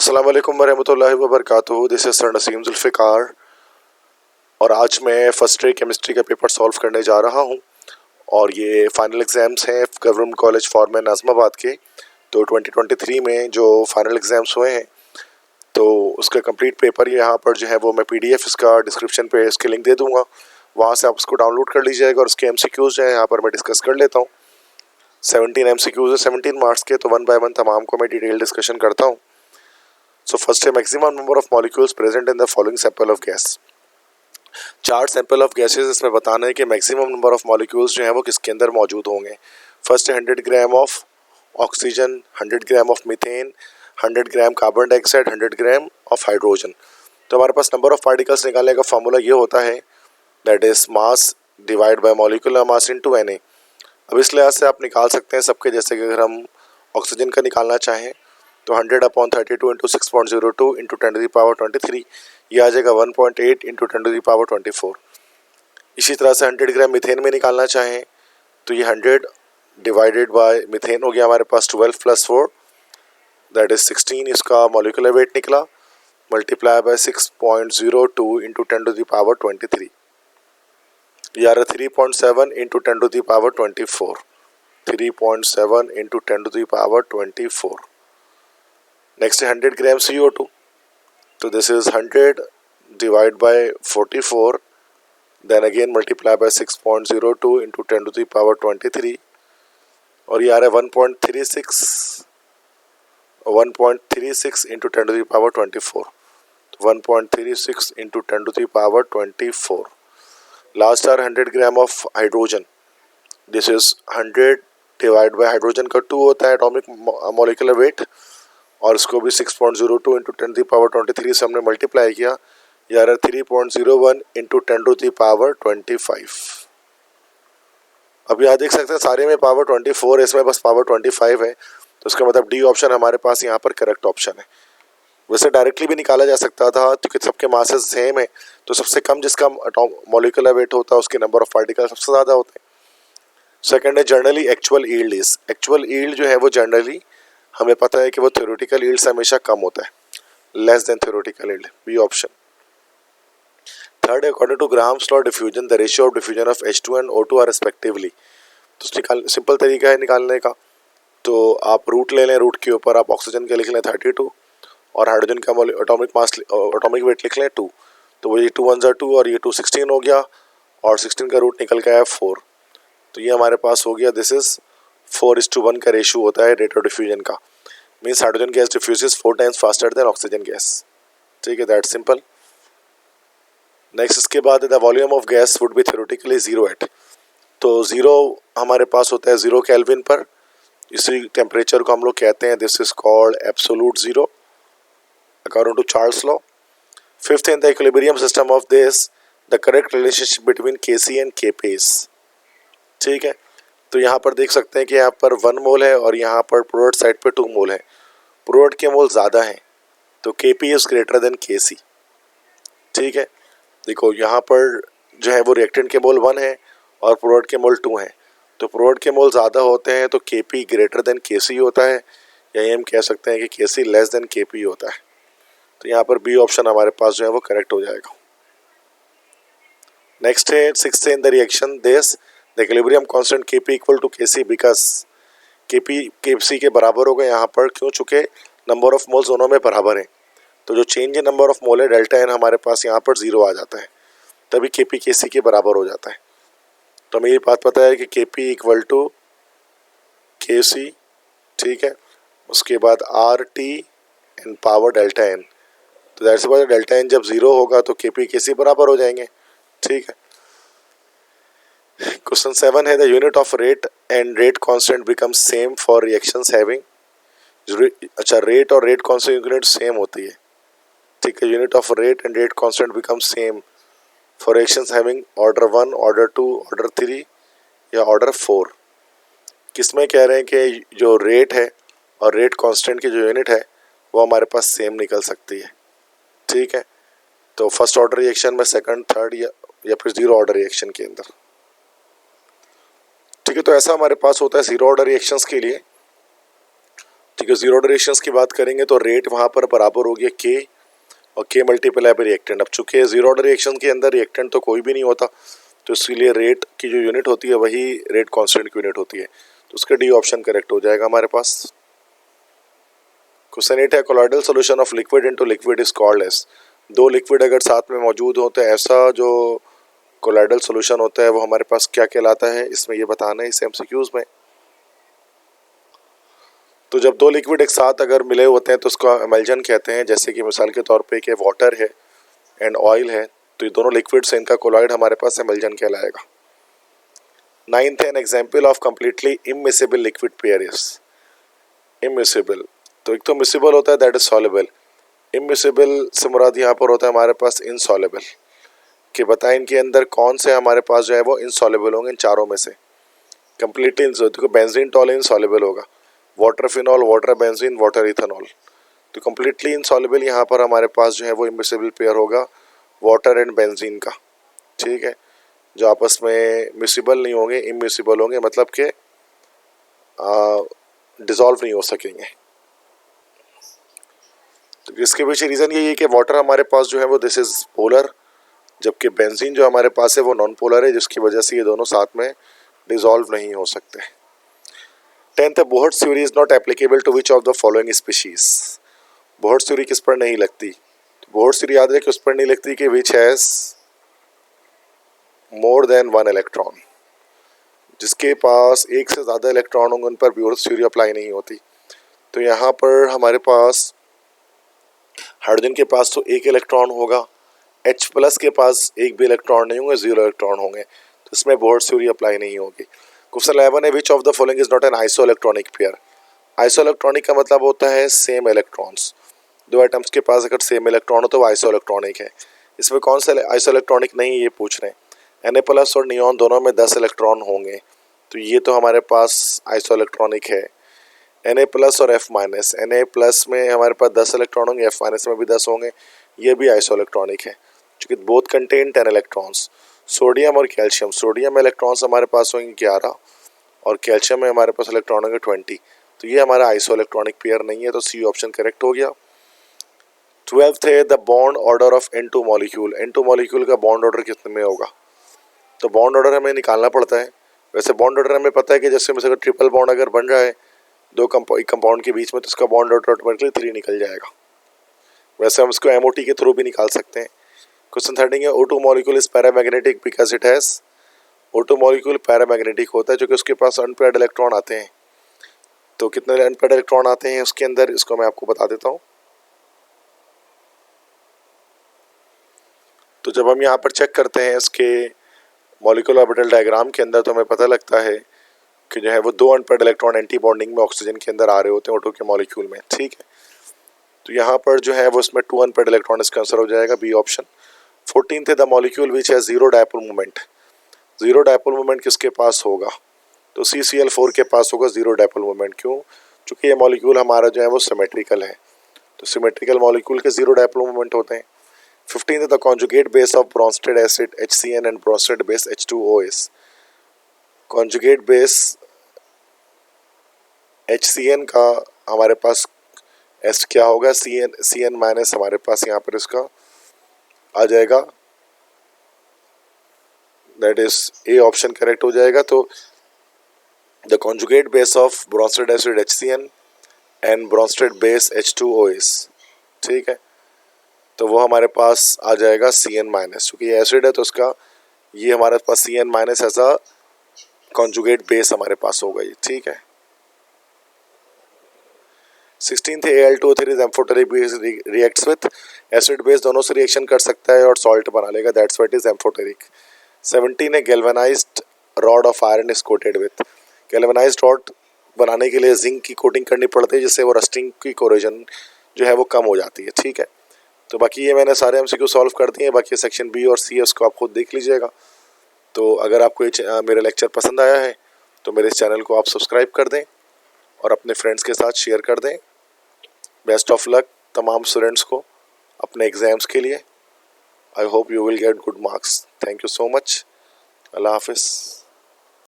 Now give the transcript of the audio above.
अस्सलाम वालेकुम वरहमतुल्लाहि वबरकातुहू। This is sir Naseem Zulfiqar और आज मैं फर्स्ट ईयर केमिस्ट्री का पेपर सॉल्व करने जा रहा हूं और ये फाइनल एग्ज़ाम्स हैं गवर्नमेंट कॉलेज फॉर नाज़िमाबाद के। तो 2023 में जो फाइनल एग्ज़ाम्स हुए हैं तो उसका कंप्लीट पेपर यहाँ पर जो है वो मैं PDF इसका डिस्क्रिप्शन पे इसके लिंक दे दूँगा, वहाँ से आप उसको डाउनलोड कर लीजिएगा और उसके MCQs जो है यहाँ पर मैं डिस्कस कर लेता हूँ। 17 MCQs है 17 मार्क्स के, तो वन बाय वन तमाम को मैं डिटेल डिस्कशन करता हूँ। सो फर्स्ट है maximum number of molecules present in the following sample of gas. 4 sample of gases इसमें बताना है कि मैक्सिमम नंबर ऑफ मॉलिक्यूल्स जो हैं वो किसके अंदर मौजूद होंगे। फर्स्ट है 100 gram of oxygen, 100 gram of methane, 100 gram carbon dioxide, 100 gram of hydrogen. तो हमारे पास नंबर ऑफ पार्टिकल्स निकालने का फॉर्मूला ये होता है that is mass divide by molecular mass into Na। अब इस लिहाज से आप निकाल सकते हैं सबके, जैसे कि अगर हम ऑक्सीजन का निकालना चाहें तो 100/32 इंटू 6.02 इंटू 10⁻23 ये आ जाएगा 1.8 इंटू 10⁻24। इसी तरह से 100 ग्राम मीथेन में निकालना चाहें तो ये 100 डिवाइडेड बाय मीथेन हो गया हमारे पास 12 + 4 दैट इज 16, इसका मॉलिक्यूलर वेट निकला, मल्टीप्लाई बाय 6.02 इंटू 10⁻23 ये आ रहा 3.7 इंटू 10⁻24, 3.7 इंटू 10⁻24। नेक्स्ट है 100 ग्राम CO2, तो this is 100 divide by 44 then again multiply by 6.02 into 10⁻23 और ये आ रहा है 1.36 into 10⁻24, 1.36 into 10⁻24। Last are 100 gram of hydrogen, this is 100 divide by hydrogen का 2 होता है एटॉमिक मॉलिक्यूलर वेट और इसको भी 6.02 इंटू 10⁻23 से हमने मल्टीप्लाई किया, ये आ रहा 3.01 इंटू 10⁻25। अब यहाँ देख सकते हैं सारे में पावर 24 है, इसमें बस पावर 25 है, तो इसका मतलब डी ऑप्शन हमारे पास यहाँ पर करेक्ट ऑप्शन है। वैसे डायरेक्टली भी निकाला जा सकता था क्योंकि सबके मासेस सेम है, तो सबसे कम जिसका मॉलिक्यूलर वेट होता है उसके नंबर ऑफ पार्टिकल सबसे ज़्यादा होते हैं। सेकंड है generally actual yield is, actual yield जो है वो जनरली हमें पता है कि वो थ्योरेटिकल यील्ड से हमेशा कम होता है, less than theoretical yield, B option. Third है according to Graham's law diffusion the ratio of diffusion of H2 and O2 are respectively. तो सिंपल तरीका है निकालने का, तो आप रूट ले लें, रूट के ऊपर आप ऑक्सीजन के लिख लें 32 और हाइड्रोजन का एटॉमिक वेट लिख लें 2, तो वो ये 2 1 2 और ये 2 16 हो गया और 16 का रूट निकल गया है 4, तो ये हमारे पास हो गया दिस इज 4:1 का रेशियो होता है रेट ऑफ डिफ्यूजन का। Means hydrogen gas diffuses 4 times faster than oxygen gas. ठीक है, दैट सिंपल। नेक्स्ट इसके बाद the volume of gas would be theoretically 0 at, तो 0 हमारे पास होता है 0 केल्विन पर, इसी टेम्परेचर को हम लोग कहते हैं this is called absolute 0 according to Charles law. Fifth in the equilibrium system of this the correct relationship between Kc and Kp इज। ठीक है, तो यहाँ पर देख सकते हैं कि यहाँ पर 1 मोल है और यहाँ पर प्रोडक्ट साइड पे 2 मोल है, प्रोडक्ट के मोल ज़्यादा हैं तो Kp is greater than Kc। ठीक है, देखो यहाँ पर जो है वो रिएक्टेंट के मोल 1 है और प्रोडक्ट के मोल 2 हैं, तो प्रोडक्ट के मोल ज़्यादा होते हैं तो Kp ग्रेटर देन Kc होता है, या हम कह सकते हैं कि Kc लेस देन Kp होता है। तो यहाँ पर बी ऑप्शन हमारे पास जो है वो करेक्ट हो जाएगा। नेक्स्ट है sixth in the reaction this the equilibrium constant Kp equal to Kc because Kp Kc के बराबर होगा यहाँ पर, क्यों, चूँकि नंबर ऑफ मोल्स दोनों में बराबर हैं, तो जो change in number of mole है डेल्टा n हमारे पास यहाँ पर 0 आ जाता है, तभी Kp Kc के बराबर हो जाता है। तो हमें ये बात पता है कि Kp इक्वल टू Kc, ठीक है, उसके बाद RT and power delta n, तो दैट से बाद डेल्टा n जब 0 होगा तो Kp Kc बराबर हो जाएंगे। ठीक है, क्वेश्चन 7 है the unit of rate and rate constant become same for reactions having. अच्छा, रेट और रेट कांस्टेंट यूनिट सेम होती है। ठीक है, unit of rate and rate constant become same for reactions having order 1, order 2, order 3 या order 4। किसमें कह रहे हैं कि जो रेट है और रेट कांस्टेंट की जो यूनिट है वो हमारे पास सेम निकल सकती है। ठीक है, तो फर्स्ट ऑर्डर रिएक्शन में, सेकंड, थर्ड या फिर 0 ऑर्डर रिएक्शन के अंदर। ठीक है, तो ऐसा हमारे पास होता है 0 ऑर्डर रिएक्शंस के लिए। ठीक है। जीरो रिएक्शंस की बात करेंगे तो रेट वहाँ पर बराबर हो गया के और के मल्टीप्लाई बाय रिएक्टेंट। अब चूंकि जीरो ऑर्डर रिएक्शन के अंदर रिएक्टेंट तो कोई भी नहीं होता, तो इसलिए रेट की जो यूनिट होती है वही रेट कांस्टेंट की यूनिट होती है, तो उसका डी ऑप्शन करेक्ट हो जाएगा हमारे पास। क्वेश्चन 8 है colloidal solution of liquid into liquid is called as. दो लिक्विड अगर साथ में मौजूद हो तो ऐसा जो कोलॉइडल सॉल्यूशन होता है वो हमारे पास क्या कहलाता है, इसमें ये बताना है इस एमसीक्यूज में। तो जब दो लिक्विड एक साथ अगर मिले होते हैं तो उसको एमल्जन कहते हैं, जैसे कि मिसाल के तौर पे कि वाटर है एंड ऑयल है, तो ये दोनों लिक्विड्स हैं, इनका कोलॉइड हमारे पास एमल्जन कहलाएगा। 9th है an example of completely immiscible liquid pair is. Immiscible, तो एक तो मिसिबल होता है दैट इज सॉल्युबल, इमिसिबल से मुराद यहाँ पर होता है हमारे पास इनसॉल्युबल। कि बताएं इनके अंदर कौन से हमारे पास जो है वो इनसॉल्युबल होंगे इन चारों में से। कंप्लीटली देखो बेंजीन टॉल इनसॉल्युबल होगा, water phenol, water benzene, water ethanol, तो कंप्लीटली इनसॉल्युबल यहाँ पर हमारे पास जो है वो इमिसिबल पेयर होगा वाटर एंड बेंजीन का। ठीक है, जो आपस में मिसिबल नहीं होंगे, इमिसिबल होंगे, मतलब कि डिसॉल्व नहीं हो सकेंगे। तो इसके पीछे रीज़न यही है कि वाटर हमारे पास जो है वो दिस इज पोलर, जबकि बेंजीन जो हमारे पास है वो नॉन पोलर है, जिसकी वजह से ये दोनों साथ में डिसॉल्व नहीं हो सकते। 10th है Bohr's theory is not applicable to which of the following species. Bohr's theory किस पर नहीं लगती? बोहर्ट्ज़ थ्योरी याद रखिए उस पर नहीं लगती कि which has more than one electron, जिसके पास एक से ज़्यादा इलेक्ट्रॉन होंगे उन पर बोहर्ट्ज़ थ्योरी अप्लाई नहीं होती। तो यहाँ पर हमारे पास हाइड्रोजन के पास तो एक इलेक्ट्रॉन होगा, H प्लस के पास एक भी इलेक्ट्रॉन नहीं होंगे, 0 इलेक्ट्रॉन होंगे, तो इसमें बोहर्ट्ज़ थ्योरी अप्लाई नहीं होगी। क्वेश्चन 11 है विच of the following is not an iso electronic pair. Iso electronic का मतलब होता है सेम इलेक्ट्रॉन्स, दो एटम्स के पास अगर सेम इलेक्ट्रॉन हो तो वो आइसो इलेक्ट्रॉनिक है। इसमें कौन सा आइसो इलेक्ट्रॉनिक नहीं ये पूछ रहे हैं। Na प्लस और नियॉन दोनों में 10 इलेक्ट्रॉन होंगे, तो ये तो हमारे पास आइसो इलेक्ट्रॉनिक है। Na प्लस और F माइनस, Na प्लस में हमारे पास 10 इलेक्ट्रॉन होंगे, F माइनस में भी 10 होंगे, ये भी आइसो इलेक्ट्रॉनिक है, क्योंकि बोथ कंटेन 10 इलेक्ट्रॉन्स। सोडियम और कैल्शियम, सोडियम में इलेक्ट्रॉन्स हमारे पास होंगे 11 और कैल्शियम में हमारे पास इलेक्ट्रॉन होंगे 20, तो ये हमारा आइसो इलेक्ट्रॉनिक पेयर नहीं है, तो सी ऑप्शन करेक्ट हो गया। 12th है the bond order of N2 molecule. N2 molecule का बॉन्ड ऑर्डर कितने में होगा? तो बॉन्ड ऑर्डर हमें निकालना पड़ता है। वैसे बॉन्ड ऑर्डर हमें पता है कि जैसे अगर ट्रिपल बॉन्ड अगर बन रहा है दो कंपाउंड के बीच में, तो इसका बॉन्ड ऑर्डर ऑटोमेटिकली 3 निकल जाएगा। वैसे हम इसको MOT के थ्रू भी निकाल सकते हैं। क्वेश्चन 13 है O2 molecule is paramagnetic because it has. O2 molecule paramagnetic होता है क्योंकि उसके पास अनपेयर्ड इलेक्ट्रॉन आते हैं। तो कितने अनपेयर्ड इलेक्ट्रॉन आते हैं उसके अंदर, इसको मैं आपको बता देता हूँ। तो जब हम यहाँ पर चेक करते हैं इसके मॉलिक्यूलर ऑर्बिटल डायग्राम के अंदर, तो हमें पता लगता है कि जो है वो 2 अनपेयर्ड इलेक्ट्रॉन एंटी बॉन्डिंग में ऑक्सीजन के अंदर आ रहे होते हैं O2 के मॉलिक्यूल में। ठीक है, तो यहाँ पर जो है वो इसमें 2 अनपेयर्ड इलेक्ट्रॉन इसका आंसर हो जाएगा, बी ऑप्शन। 14th है द मॉलिक्यूल विच है zero dipole moment. Zero dipole moment किसके पास होगा? तो CCl4 के पास होगा जीरो डायपोल मोमेंट। क्यों? क्योंकि ये मॉलिक्यूल हमारा जो है वो सिमेट्रिकल है, तो सिमेट्रिकल मॉलिक्यूल के जीरो डायपोल मोमेंट होते हैं। 15th है the conjugate base of Bronsted acid HCN and Bronsted base H2OS। Conjugate base HCN का हमारे पास एस क्या होगा? CN माइनस हमारे पास यहाँ पर इसका आ जाएगा, that is A option correct हो जाएगा। तो the conjugate base of Bronsted acid HCN and Bronsted base H2OS। ठीक है, तो वो हमारे पास आ जाएगा CN माइनस, क्योंकि ये एसिड है तो उसका ये हमारे पास CN माइनस ऐसा कॉन्जुगेट बेस हमारे पास होगा ये। ठीक है, 16th Al2O3 is amphoteric base reacts with acid base, दोनों से रिएक्शन कर सकता है और सॉल्ट बना लेगा, दैट्स व्हाट इज एम्फोटेरिक। 17 है galvanized rod of iron is coated with. Galvanized rod बनाने के लिए जिंक की कोटिंग करनी पड़ती है, जिससे वो रस्टिंग की कोरोजन जो है वो कम हो जाती है। ठीक है, तो बाकी ये मैंने सारे MCQ सॉल्व कर दिए, बाकी सेक्शन बी और सी है उसको आप खुद देख लीजिएगा। तो अगर आपको ये मेरा लेक्चर पसंद आया है तो मेरे इस चैनल को आप सब्सक्राइब कर दें और अपने फ्रेंड्स के साथ शेयर कर दें। बेस्ट ऑफ लक तमाम स्टूडेंट्स को अपने एग्ज़ाम्स के लिए। I hope you will get good marks. Thank you so much. अल्लाह हाफिज़।